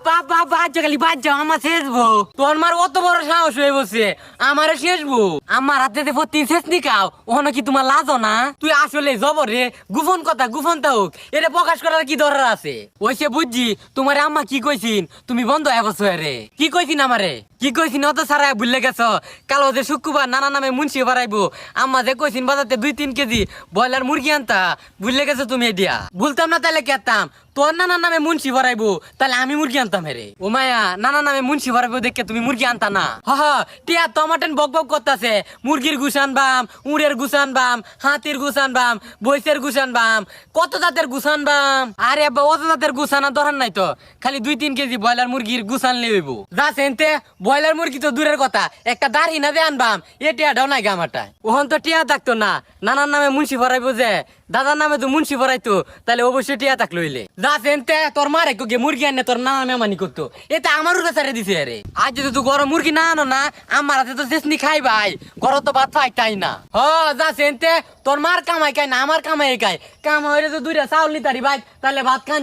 খালি বাদ যাও আমার শেষ বউ তোর মার অত বড় সাহস হয়ে বসে আমারে শেষ বউ আমার হাতে যে প্রতিদিন শেষ নিকাও ওখানে কি তোমার লাজো না তুই আসলে জবর রে গুফন কথা গুফন তা হোক এটা প্রকাশ করার কি দরকার আছে ওইসে বুঝছি তোমার আম্মা কি কইছিন তুমি বন্ধ হয়ে বসো রে কি কইছিন আমারে কি কইছিন অত সারা ভুলে গেছো কালো যে শুক্রবার নানা নামে মুন্সি বাড়াইবো আম্মা যে কইছিন বাজাতে 2-3 কেজি ব্রয়লার মুরগি আনতা ভুলে গেছো তুমি দিয়া ভুলতাম না তাহলে কেতাম তোর নানার নামে মুন্সি ভরাইবো তাহলে আমি মুরগি আনতাম হেরে ও মায়া নানা নামে মুন্সি ভরাইবো দেখে তুমি মুরগি আনতা না টিয়া টমাটেন বক বক করতেছে মুরগির গুসান বাম উড়ের গুসান বাম হাতির গুসান বাম বৈশের গুসান বাম কত জাতের গুসান বাম আরে অত জাতের গুসানা দরকার নাই তো খালি 2-3 কেজি ব্রয়লার মুরগির গুসান লইবো যা সেনতে ব্রয়লার মুরগি তো দূরের কথা একটা দাড়ি না দে আনবাম এ টিয়া ডাও নাই গামাটা ওহন তো টিয়া থাকতো না নানার নামে মুন্সি ভরাইবো যে দাদার নামে তো মুন্সি ভরাইতো তাহলে অবশ্যই টিয়া থাক লইলে যা সেনতে তোর মারে গে মুরগি আনে তোর নানা মেমানি করতো এটা আমার উঠে সারে দিছে আরে আজ যদি তুই গরম মুরগি না আনো না আমার হাতে তো শেষনি খাই ভাই গরম তো ভাত খাই তাই না যা সেনতে তোর মার কামাই খাই না আমার কামাই খাই কামাই হইলে তো 2টা চাউল নিতারি ভাই তাহলে ভাত খান